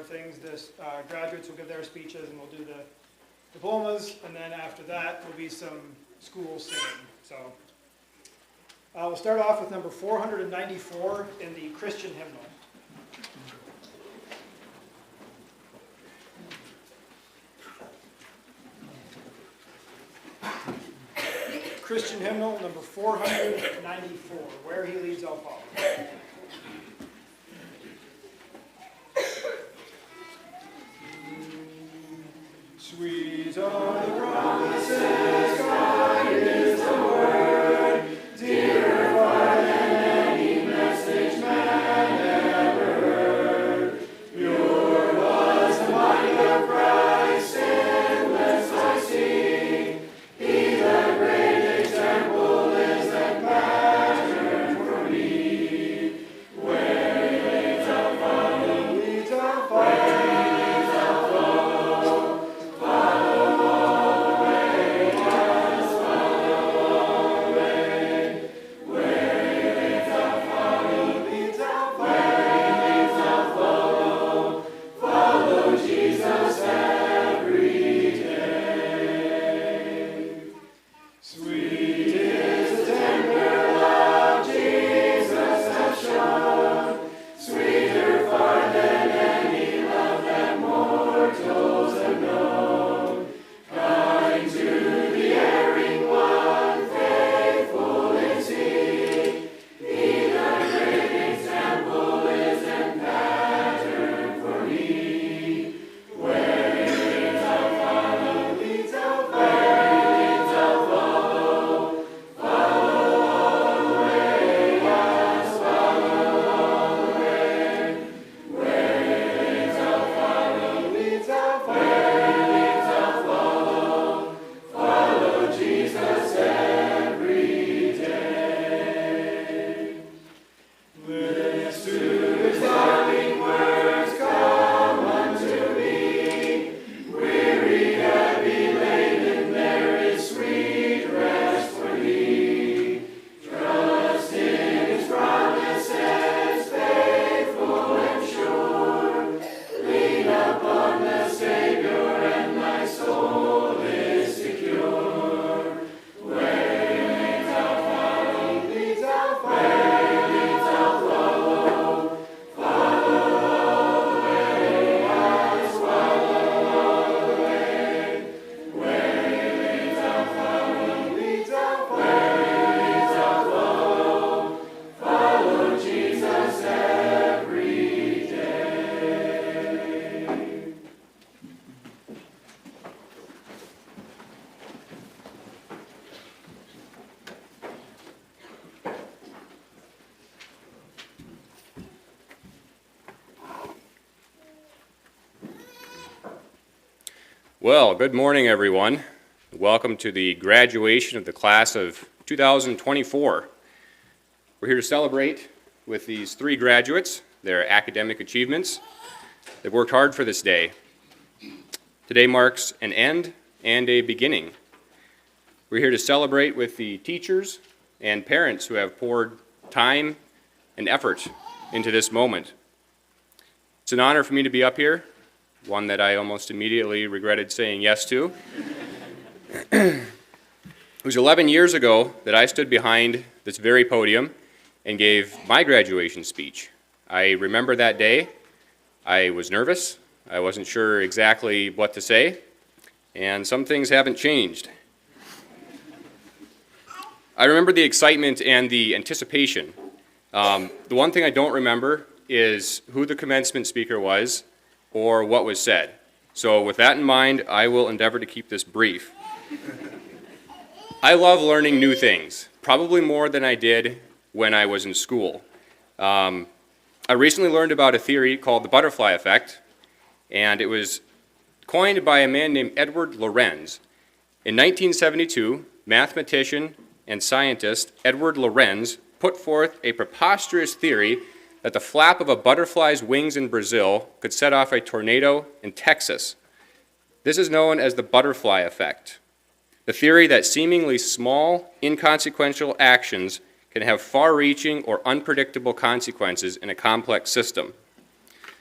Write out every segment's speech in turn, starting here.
things. This graduates will give their speeches, and we'll do the diplomas, and then after that will be some school singing. So we'll start off with number 494 in the Christian hymnal. Christian hymnal number 494, Where He Leads I'll Follow. Sweet are the promises, kind is the word, dearer far than any message man ever heard. Pure was the mind of Christ, sinless I sing. He the great example is the pattern for me. Where He leads I'll follow, leads I'll follow. Well, good morning, everyone. Welcome to the graduation of the class of 2024. We're here to celebrate with these three graduates, their academic achievements. They've worked hard for this day. Today marks an end and a beginning. We're here to celebrate with the teachers and parents who have poured time and effort into this moment. It's an honor for me to be up here, one that I almost immediately regretted saying yes to. It was 11 years ago that I stood behind this very podium and gave my graduation speech. I remember that day. I was nervous. I wasn't sure exactly what to say, and some things haven't changed. I remember the excitement and the anticipation. The one thing I don't remember is who the commencement speaker was or what was said. So with that in mind, I will endeavor to keep this brief. I love learning new things, probably more than I did when I was in school. I recently learned about a theory called the butterfly effect, and it was coined by a man named Edward Lorenz. In 1972, mathematician and scientist Edward Lorenz put forth a preposterous theory that the flap of a butterfly's wings in Brazil could set off a tornado in Texas. This is known as the butterfly effect, the theory that seemingly small, inconsequential actions can have far-reaching or unpredictable consequences in a complex system.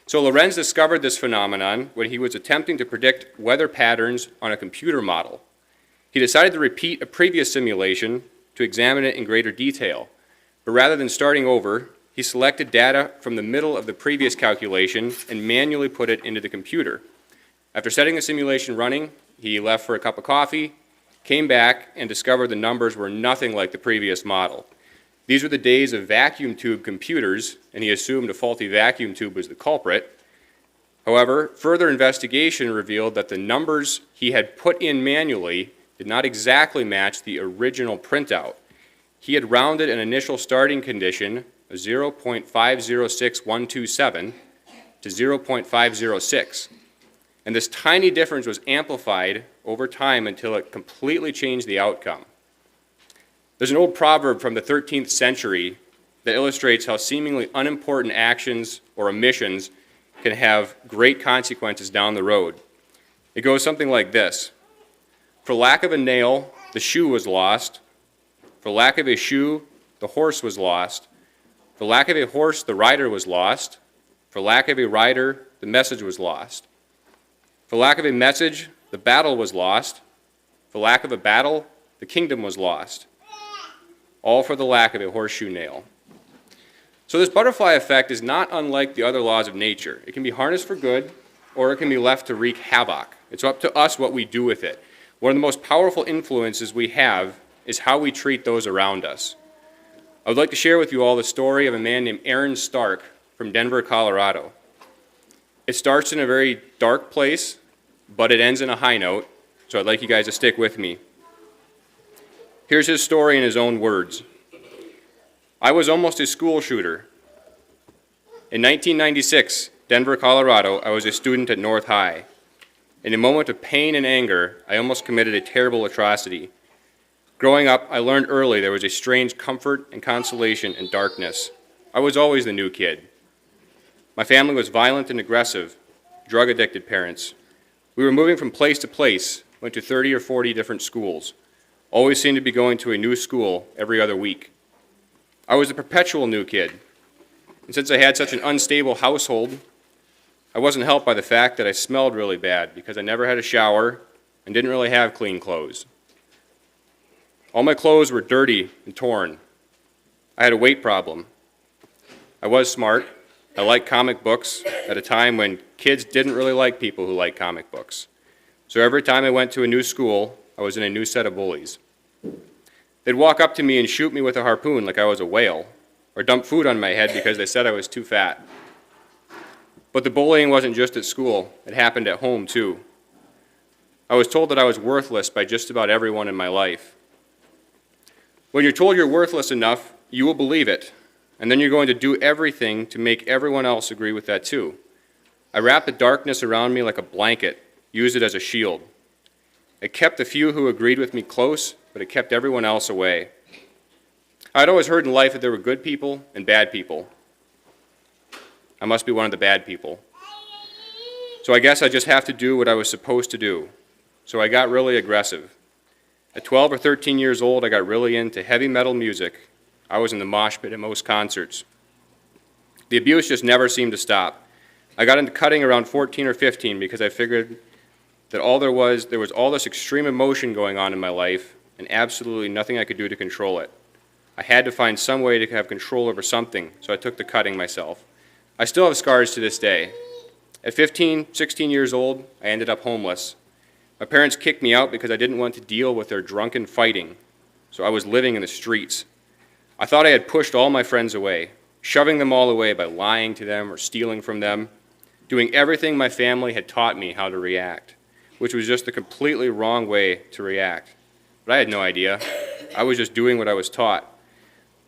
So Lorenz discovered this phenomenon when he was attempting to predict weather patterns on a computer model. He decided to repeat a previous simulation to examine it in greater detail. But rather than starting over, he selected data from the middle of the previous calculation and manually put it into the computer. After setting the simulation running, he left for a cup of coffee, came back, and discovered the numbers were nothing like the previous model. These were the days of vacuum tube computers, and he assumed a faulty vacuum tube was the culprit. However, further investigation revealed that the numbers he had put in manually did not exactly match the original printout. He had rounded an initial starting condition of 0.506127 to 0.506. And this tiny difference was amplified over time until it completely changed the outcome. There's an old proverb from the 13th century that illustrates how seemingly unimportant actions or omissions can have great consequences down the road. It goes something like this. For lack of a nail, the shoe was lost. For lack of a shoe, the horse was lost. For lack of a horse, the rider was lost. For lack of a rider, the message was lost. For lack of a message, the battle was lost. For lack of a battle, the kingdom was lost. All for the lack of a horseshoe nail. So this butterfly effect is not unlike the other laws of nature. It can be harnessed for good, or it can be left to wreak havoc. It's up to us what we do with it. One of the most powerful influences we have is how we treat those around us. I would like to share with you all the story of a man named Aaron Stark from Denver, Colorado. It starts in a very dark place, but it ends in a high note, so I'd like you guys to stick with me. Here's his story in his own words. I was almost a school shooter. In 1996, Denver, Colorado, I was a student at North High. In a moment of pain and anger, I almost committed a terrible atrocity. Growing up, I learned early there was a strange comfort and consolation in darkness. I was always the new kid. My family was violent and aggressive, drug-addicted parents. We were moving from place to place, went to 30 or 40 different schools. Always seemed to be going to a new school every other week. I was a perpetual new kid. And since I had such an unstable household, I wasn't helped by the fact that I smelled really bad because I never had a shower and didn't really have clean clothes. All my clothes were dirty and torn. I had a weight problem. I was smart. I liked comic books at a time when kids didn't really like people who liked comic books. So every time I went to a new school, I was in a new set of bullies. They'd walk up to me and shoot me with a harpoon like I was a whale, or dump food on my head because they said I was too fat. But the bullying wasn't just at school, it happened at home too. I was told that I was worthless by just about everyone in my life. When you're told you're worthless enough, you will believe it, and then you're going to do everything to make everyone else agree with that too. I wrapped the darkness around me like a blanket, used it as a shield. It kept the few who agreed with me close, but it kept everyone else away. I'd always heard in life that there were good people and bad people. I must be one of the bad people. So I guess I just have to do what I was supposed to do. So I got really aggressive. At 12 or 13 years old, I got really into heavy metal music. I was in the mosh pit at most concerts. The abuse just never seemed to stop. I got into cutting around 14 or 15 because I figured that there was all this extreme emotion going on in my life and absolutely nothing I could do to control it. I had to find some way to have control over something, so I took to cutting myself. I still have scars to this day. At 15, 16 years old, I ended up homeless. My parents kicked me out because I didn't want to deal with their drunken fighting, so I was living in the streets. I thought I had pushed all my friends away, shoving them all away by lying to them or stealing from them, doing everything my family had taught me how to react, which was just the completely wrong way to react. But I had no idea. I was just doing what I was taught.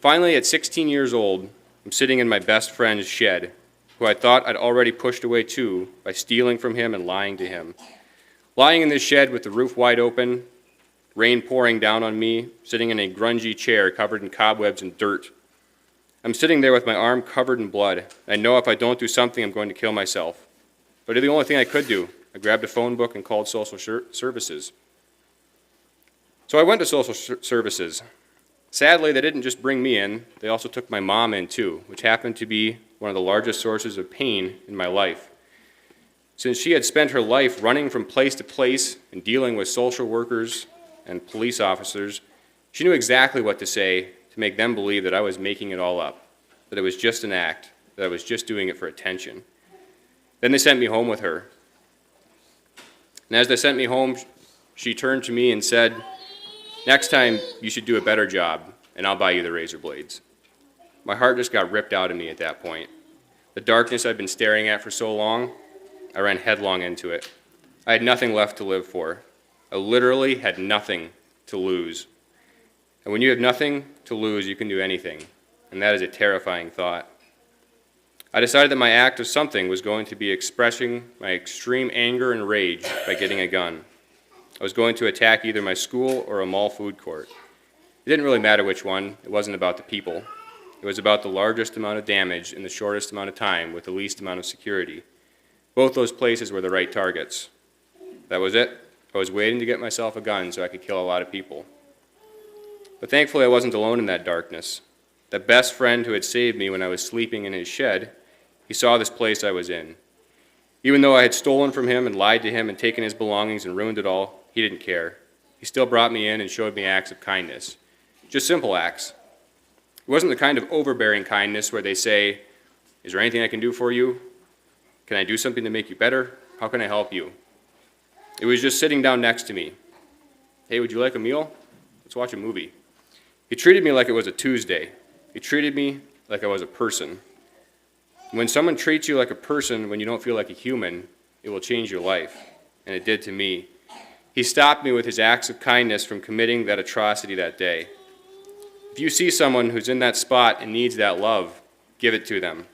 Finally, at 16 years old, I'm sitting in my best friend's shed, who I thought I'd already pushed away too by stealing from him and lying to him. Lying in this shed with the roof wide open, rain pouring down on me, sitting in a grungy chair covered in cobwebs and dirt. I'm sitting there with my arm covered in blood. I know if I don't do something, I'm going to kill myself. But it's the only thing I could do. I grabbed a phone book and called social services. So I went to social services. Sadly, they didn't just bring me in, they also took my mom in too, which happened to be one of the largest sources of pain in my life. Since she had spent her life running from place to place and dealing with social workers and police officers, she knew exactly what to say to make them believe that I was making it all up, that it was just an act, that I was just doing it for attention. Then they sent me home with her. And as they sent me home, she turned to me and said, "Next time, you should do a better job, and I'll buy you the razor blades." My heart just got ripped out of me at that point. The darkness I'd been staring at for so long, I ran headlong into it. I had nothing left to live for. I literally had nothing to lose. And when you have nothing to lose, you can do anything. And that is a terrifying thought. I decided that my act of something was going to be expressing my extreme anger and rage by getting a gun. I was going to attack either my school or a mall food court. It didn't really matter which one. It wasn't about the people. It was about the largest amount of damage in the shortest amount of time with the least amount of security. Both those places were the right targets. That was it. I was waiting to get myself a gun so I could kill a lot of people. But thankfully I wasn't alone in that darkness. The best friend who had saved me when I was sleeping in his shed, he saw this place I was in. Even though I had stolen from him and lied to him and taken his belongings and ruined it all, he didn't care. He still brought me in and showed me acts of kindness. Just simple acts. It wasn't the kind of overbearing kindness where they say, "Is there anything I can do for you? Can I do something to make you better? How can I help you?" It was just sitting down next to me. "Hey, would you like a meal? Let's watch a movie." He treated me like it was a Tuesday. He treated me like I was a person. When someone treats you like a person when you don't feel like a human, it will change your life. And it did to me. He stopped me with his acts of kindness from committing that atrocity that day. If you see someone who's in that spot and needs that love, give it to them.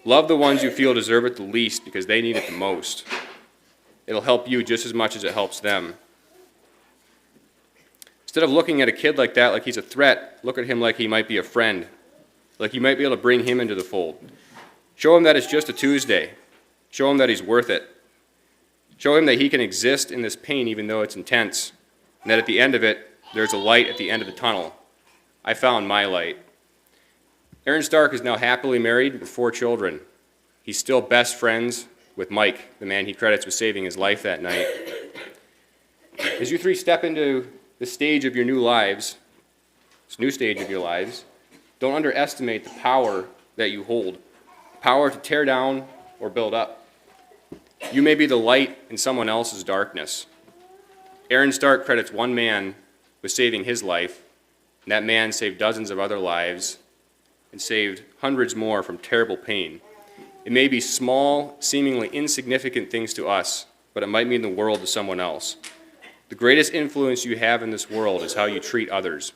Love the ones you feel deserve it the least because they need it the most. It'll help you just as much as it helps them. Instead of looking at a kid like that like he's a threat, look at him like he might be a friend, like you might be able to bring him into the fold. Show him that it's just a Tuesday. Show him that he's worth it. Show him that he can exist in this pain even though it's intense, and that at the end of it, there's a light at the end of the tunnel. I found my light. Aaron Stark is now happily married with 4 children. He's still best friends with Mike, the man he credits with saving his life that night. As you 3 step into the stage of your new lives, this new stage of your lives, don't underestimate the power that you hold, power to tear down or build up. You may be the light in someone else's darkness. Aaron Stark credits one man with saving his life, and that man saved dozens of other lives and saved hundreds more from terrible pain. It may be small, seemingly insignificant things to us, but it might mean the world to someone else. The greatest influence you have in this world is how you treat others.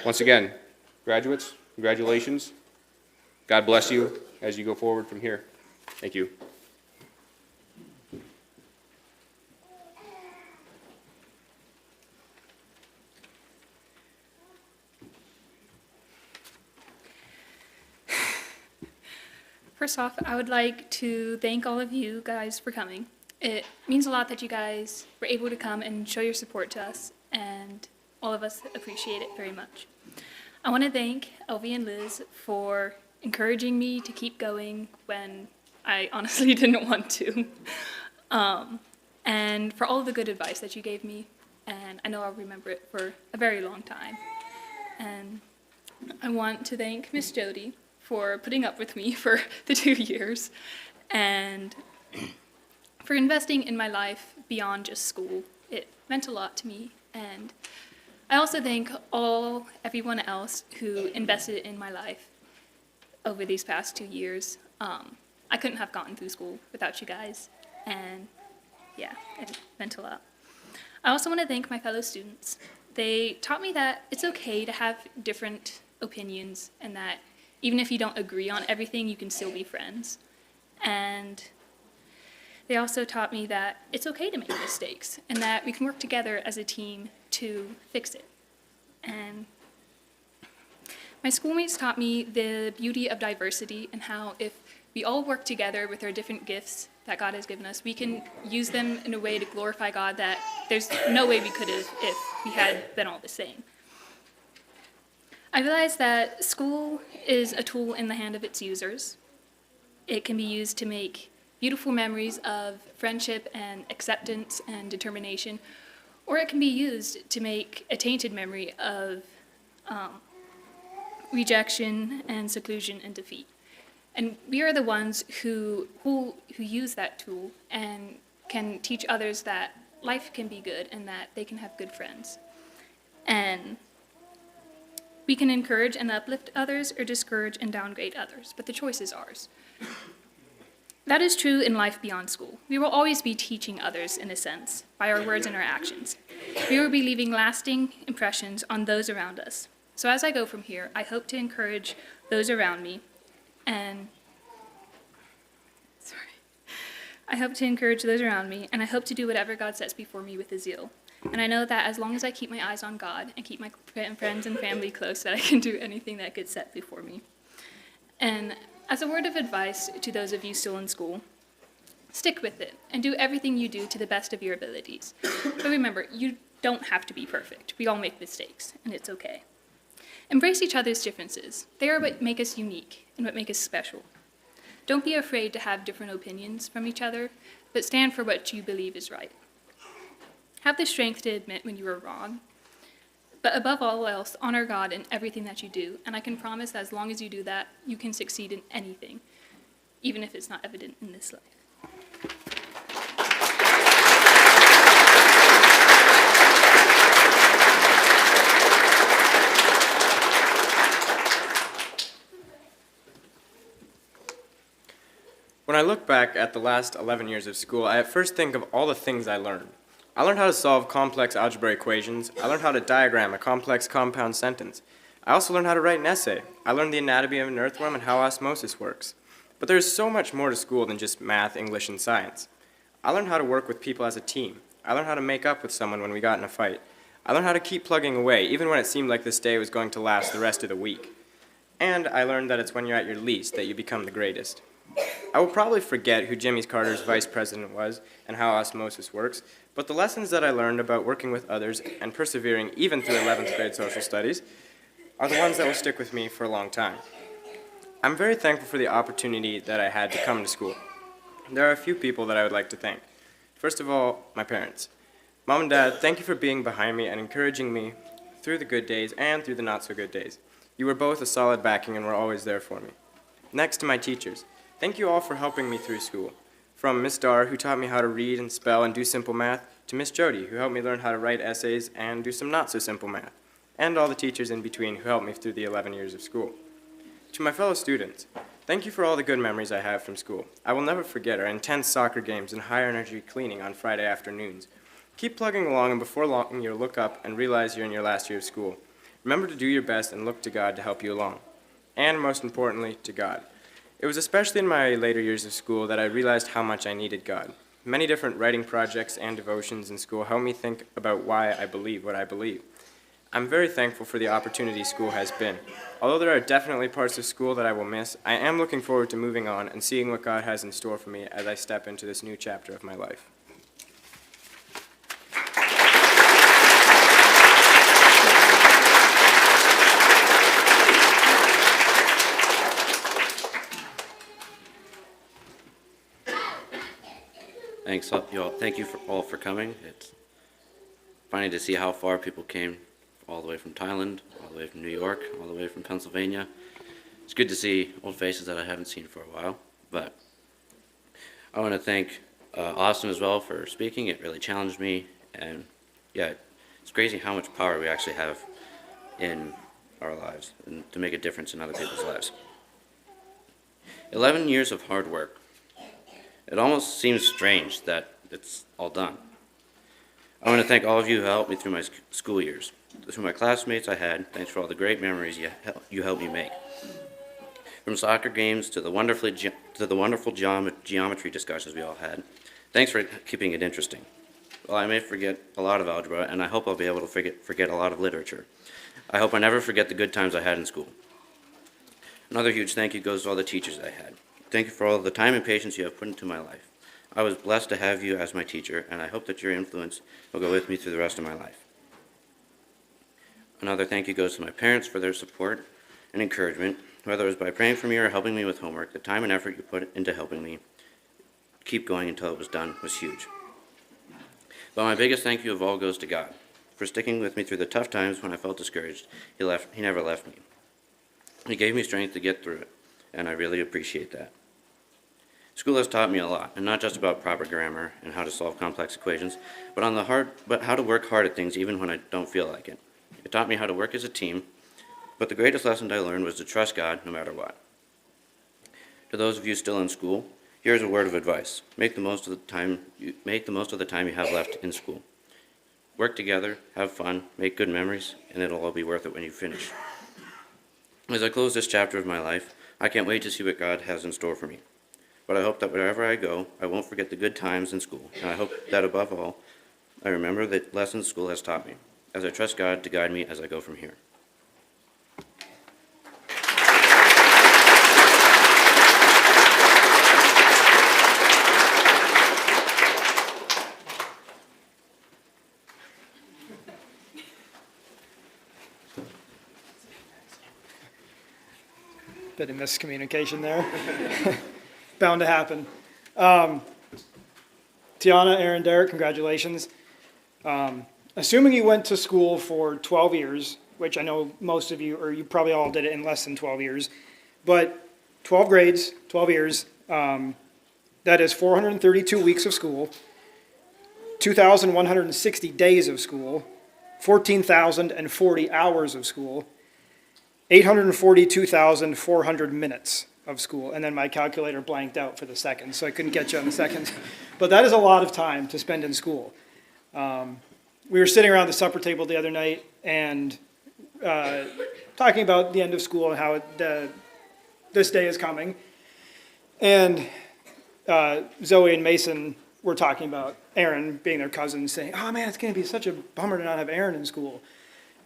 Once again, graduates, congratulations. God bless you as you go forward from here. Thank you. First off, I would like to thank all of you guys for coming. It means a lot that you guys were able to come and show your support to us, and all of us appreciate it very much. I want to thank Elvie and Liz for encouraging me to keep going when I honestly didn't want to, and for all of the good advice that you gave me, and I know I'll remember it for a very long time. And I want to thank Miss Jody for putting up with me for the 2 years, and for investing in my life beyond just school. It meant a lot to me, and I also thank everyone else who invested in my life over these past 2 years. I couldn't have gotten through school without you guys, and yeah, it meant a lot. I also want to thank my fellow students. They taught me that it's okay to have different opinions, and that even if you don't agree on everything, you can still be friends. And they also taught me that it's okay to make mistakes, and that we can work together as a team to fix it. And my schoolmates taught me the beauty of diversity and how if we all work together with our different gifts that God has given us, we can use them in a way to glorify God that there's no way we could have if we had been all the same. I realized that school is a tool in the hand of its users. It can be used to make beautiful memories of friendship and acceptance and determination, or it can be used to make a tainted memory of rejection and seclusion and defeat. And we are the ones who use that tool and can teach others that life can be good and that they can have good friends. And we can encourage and uplift others or discourage and downgrade others, but the choice is ours. That is true in life beyond school. We will always be teaching others, in a sense, by our words and our actions. We will be leaving lasting impressions on those around us. So as I go from here, I hope to encourage those around me and I hope to do whatever God sets before me with a zeal. And I know that as long as I keep my eyes on God and keep my friends and family close, that I can do anything that gets set before me. And as a word of advice to those of you still in school, stick with it and do everything you do to the best of your abilities. But remember, you don't have to be perfect. We all make mistakes, and it's okay. Embrace each other's differences. They are what make us unique and what make us special. Don't be afraid to have different opinions from each other, but stand for what you believe is right. Have the strength to admit when you are wrong, but above all else, honor God in everything that you do, and I can promise that as long as you do that, you can succeed in anything, even if it's not evident in this life. When I look back at the last 11 years of school, I at first think of all the things I learned. I learned how to solve complex algebra equations. I learned how to diagram a complex compound sentence. I also learned how to write an essay. I learned the anatomy of an earthworm and how osmosis works. But there's so much more to school than just math, English, and science. I learned how to work with people as a team. I learned how to make up with someone when we got in a fight. I learned how to keep plugging away, even when it seemed like this day was going to last the rest of the week. And I learned that it's when you're at your least that you become the greatest. I will probably forget who Jimmy Carter's vice president was and how osmosis works, but the lessons that I learned about working with others and persevering even through 11th grade social studies are the ones that will stick with me for a long time. I'm very thankful for the opportunity that I had to come to school. There are a few people that I would like to thank. First of all, my parents. Mom and Dad, thank you for being behind me and encouraging me through the good days and through the not so good days. You were both a solid backing and were always there for me. Next to my teachers. Thank you all for helping me through school. From Miss Dar, who taught me how to read and spell and do simple math, to Miss Jody, who helped me learn how to write essays and do some not so simple math, and all the teachers in between who helped me through the 11 years of school. To my fellow students, thank you for all the good memories I have from school. I will never forget our intense soccer games and high energy cleaning on Friday afternoons. Keep plugging along, and before long you'll look up and realize you're in your last year of school. Remember to do your best and look to God to help you along. And most importantly, to God. It was especially in my later years of school that I realized how much I needed God. Many different writing projects and devotions in school helped me think about why I believe what I believe. I'm very thankful for the opportunity school has been. Although there are definitely parts of school that I will miss, I am looking forward to moving on and seeing what God has in store for me as I step into this new chapter of my life. Thanks, y'all. Thank you all for coming. It's funny to see how far people came, all the way from Thailand, all the way from New York, all the way from Pennsylvania. It's good to see old faces that I haven't seen for a while. But I want to thank Austin as well for speaking. It really challenged me, and yeah, it's crazy how much power we actually have in our lives and to make a difference in other people's lives. 11 years of hard work. It almost seems strange that it's all done. I want to thank all of you who helped me through my school years. Through my classmates I had, thanks for all the great memories you helped me make. From soccer games to the wonderful geometry discussions we all had, thanks for keeping it interesting. Well, I may forget a lot of algebra, and I hope I'll be able to forget a lot of literature. I hope I never forget the good times I had in school. Another huge thank you goes to all the teachers I had. Thank you for all the time and patience you have put into my life. I was blessed to have you as my teacher, and I hope that your influence will go with me through the rest of my life. Another thank you goes to my parents for their support and encouragement, whether it was by praying for me or helping me with homework. The time and effort you put into helping me keep going until it was done was huge. But my biggest thank you of all goes to God for sticking with me through the tough times when I felt discouraged. He never left me. He gave me strength to get through it, and I really appreciate that. School has taught me a lot, and not just about proper grammar and how to solve complex equations, but how to work hard at things even when I don't feel like it. It taught me how to work as a team, but the greatest lesson I learned was to trust God no matter what. To those of you still in school, here's a word of advice. Make the most of the time you have left in school. Work together, have fun, make good memories, and it'll all be worth it when you finish. As I close this chapter of my life, I can't wait to see what God has in store for me. But I hope that wherever I go, I won't forget the good times in school, and I hope that above all, I remember the lessons school has taught me, as I trust God to guide me as I go from here. Bit of miscommunication there. Bound to happen. Tiana, Aaron, Derek, congratulations. Assuming you went to school for 12 years, which I know most of you, or you probably all did it in less than 12 years, but 12 grades, 12 years, that is 432 weeks of school, 2,160 days of school, 14,040 hours of school, 842,400 minutes of school, and then my calculator blanked out for the seconds, so I couldn't get you on the seconds. But that is a lot of time to spend in school. We were sitting around the supper table the other night and talking about the end of school and how this day is coming. And Zoe and Mason were talking about Aaron being their cousin, saying, "Oh man, it's going to be such a bummer to not have Aaron in school."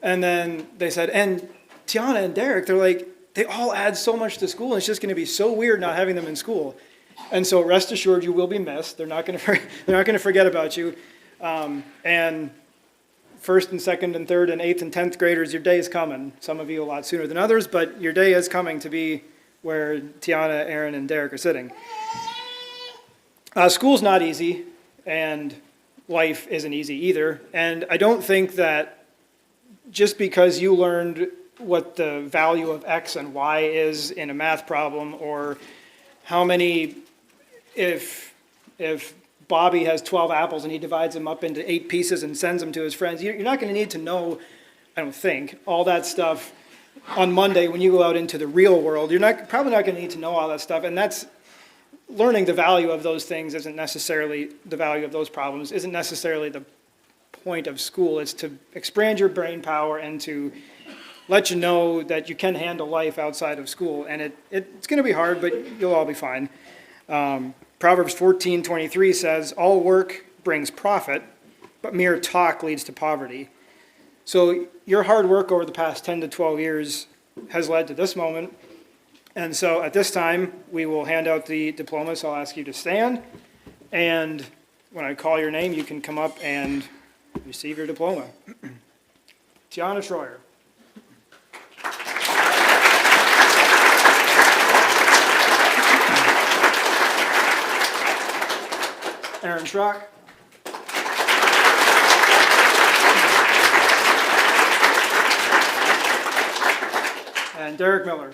And then they said, and Tiana and Derek, they're like, they all add so much to school, and it's just going to be so weird not having them in school. And so rest assured, you will be missed. They're not going to forget about you. And first and second and third and eighth and 10th graders, your day is coming. Some of you a lot sooner than others, but your day is coming to be where Tiana, Aaron, and Derek are sitting. School's not easy, and life isn't easy either. And I don't think that just because you learned what the value of X and Y is in a math problem, or how many, if Bobby has 12 apples and he divides them up into 8 pieces and sends them to his friends, you're not going to need to know, I don't think, all that stuff on Monday when you go out into the real world. You're probably not going to need to know all that stuff, and that's learning the value of those things isn't necessarily the value of those problems, isn't necessarily the point of school. It's to expand your brain power and to let you know that you can handle life outside of school. And it's going to be hard, but you'll all be fine. Proverbs 14:23 says, "All work brings profit, but mere talk leads to poverty." So your hard work over the past 10 to 12 years has led to this moment. And so at this time, we will hand out the diplomas. I'll ask you to stand. And when I call your name, you can come up and receive your diploma. Tiana Schroyer. Aaron Schrock. And Derek Miller.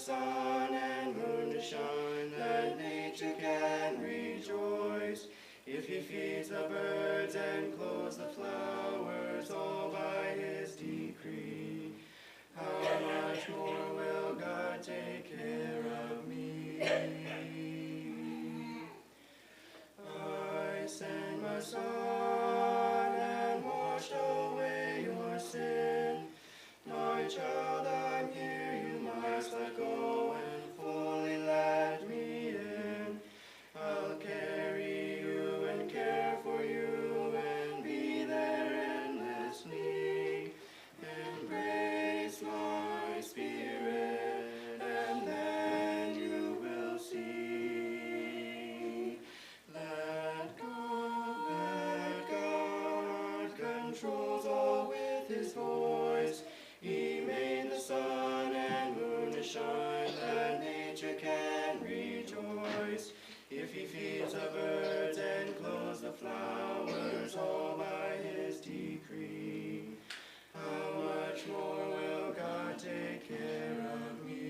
sun and moon to shine, that nature can rejoice. If he feeds the birds and clothes the flowers, all by his decree, how much more will God take care of me? I sent my son and washed away your sin. My child, I'm here, you must let go and fully let me in. I'll carry you and care for you and be there endlessly. Embrace my spirit and then you will see. Let God controls all with his voice. He made the sun and moon to shine, that nature can rejoice. If he feeds the birds and clothes the flowers, all by his decree, how much more will God take care of me?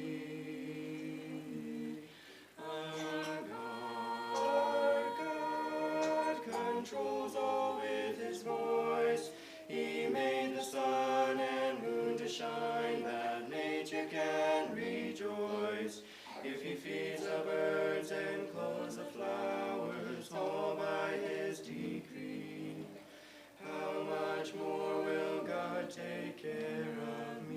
Our God controls all with his voice. He made the sun and moon to shine, that nature can rejoice. If he feeds the birds and clothes the flowers, all by his decree, how much more will God take care of me?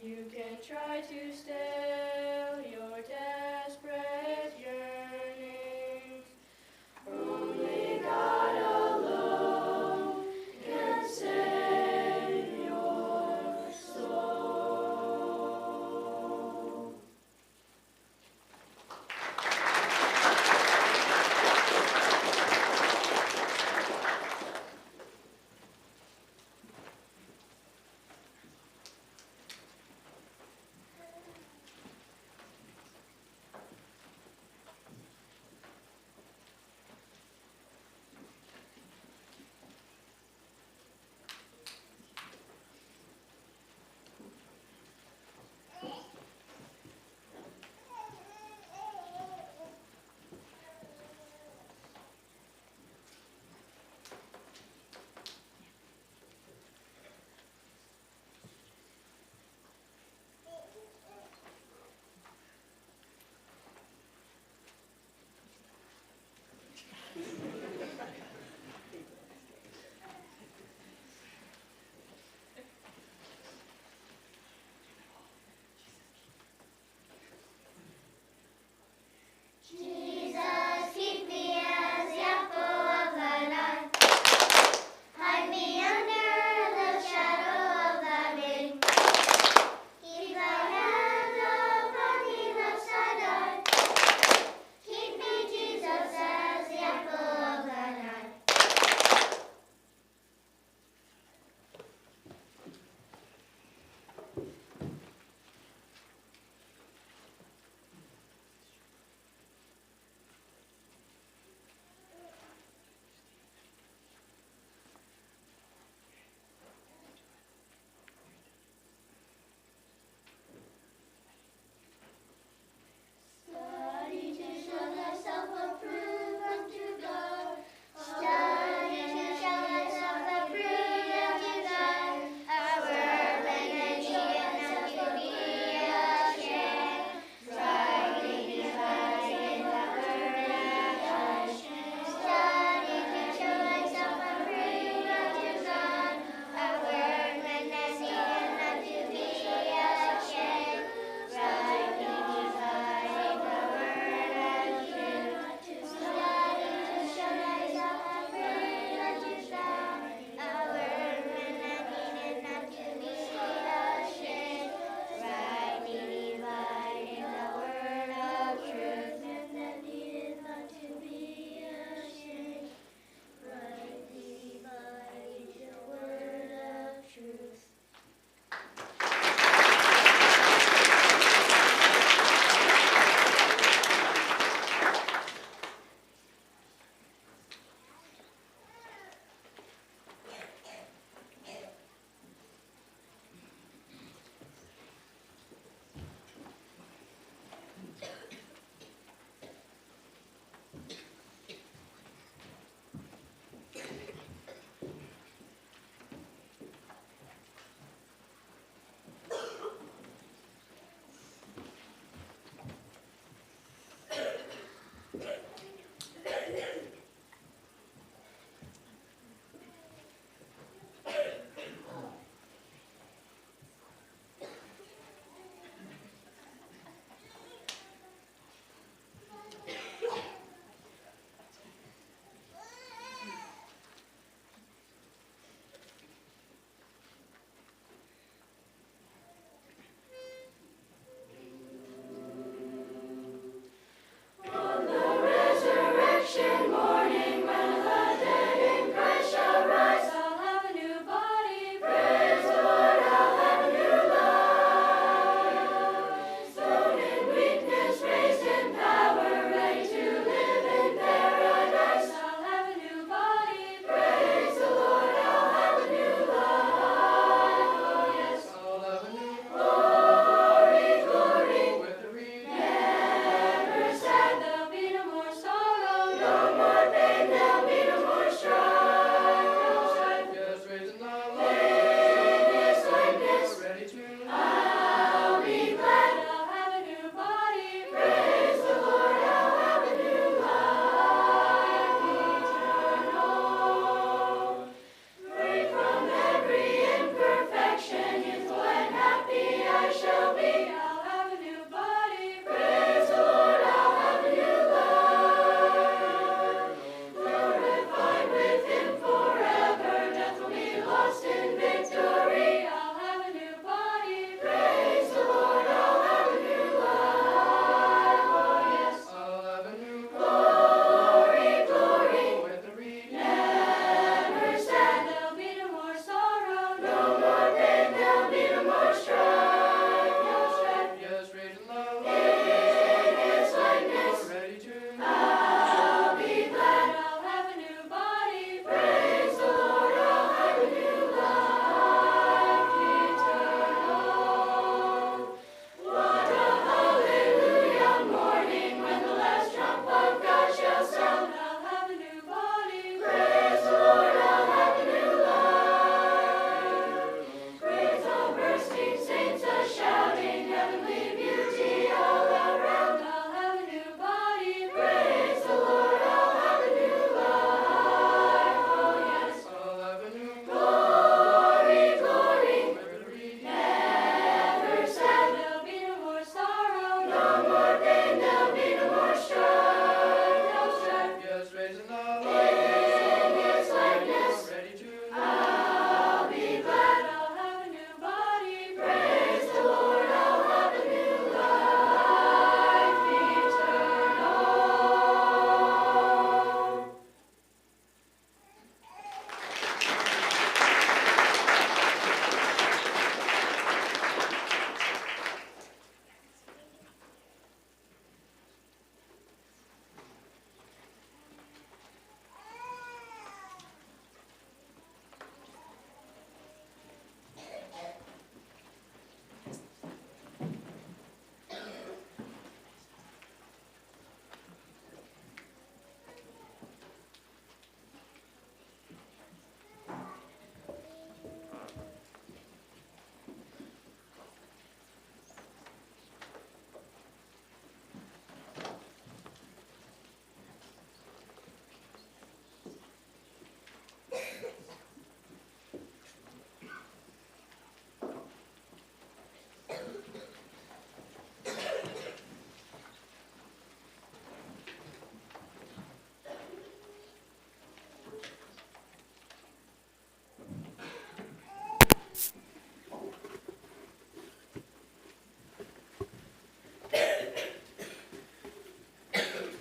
You can try to still your desperate yearnings. Only God alone can save your soul.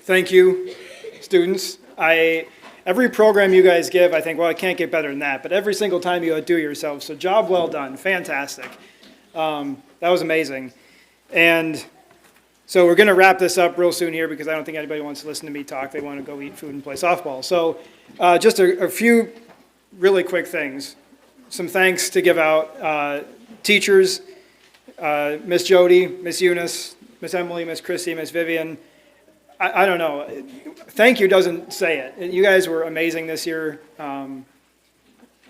thank you, students. Every program you guys give, I think, well, I can't get better than that, but every single time you outdo yourself, so job well done, fantastic. That was amazing. And so we're going to wrap this up real soon here because I don't think anybody wants to listen to me talk. They want to go eat food and play softball. So just a few really quick things. Some thanks to give out. Teachers, Miss Jody, Miss Eunice, Miss Emily, Miss Chrissy, Miss Vivian. I don't know. Thank you doesn't say it. You guys were amazing this year,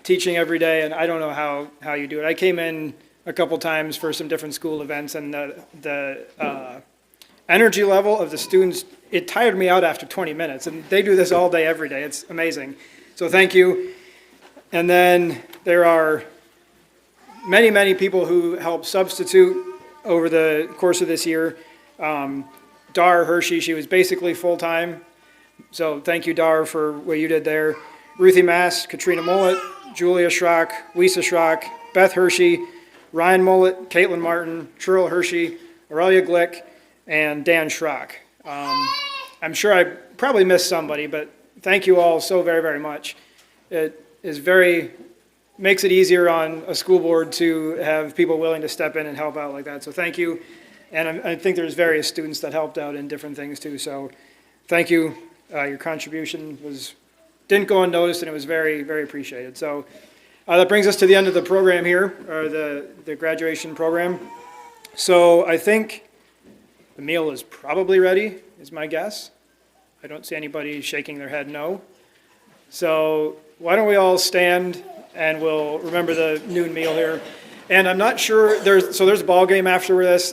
teaching every day, and I don't know how you do it. I came in a couple times for some different school events, and the energy level of the students, it tired me out after 20 minutes, and they do this all day, every day. It's amazing. So thank you. And then there are many, many people who helped substitute over the course of this year. Dar Hershey, she was basically full-time. So thank you, Dar, for what you did there. Ruthie Mass, Katrina Mullet, Julia Schrock, Lisa Schrock, Beth Hershey, Ryan Mullet, Caitlin Martin, Cheryl Hershey, Aurelia Glick, and Dan Schrock. I'm sure I probably missed somebody, but thank you all so very, very much. It is makes it easier on a school board to have people willing to step in and help out like that. So thank you. And I think there's various students that helped out in different things too. So thank you. Your contribution didn't go unnoticed, and it was very, very appreciated. So that brings us to the end of the program here, or the graduation program. So I think the meal is probably ready, is my guess. I don't see anybody shaking their head no. So why don't we all stand and we'll remember the noon meal here. And I'm not sure, there's a ball game after this.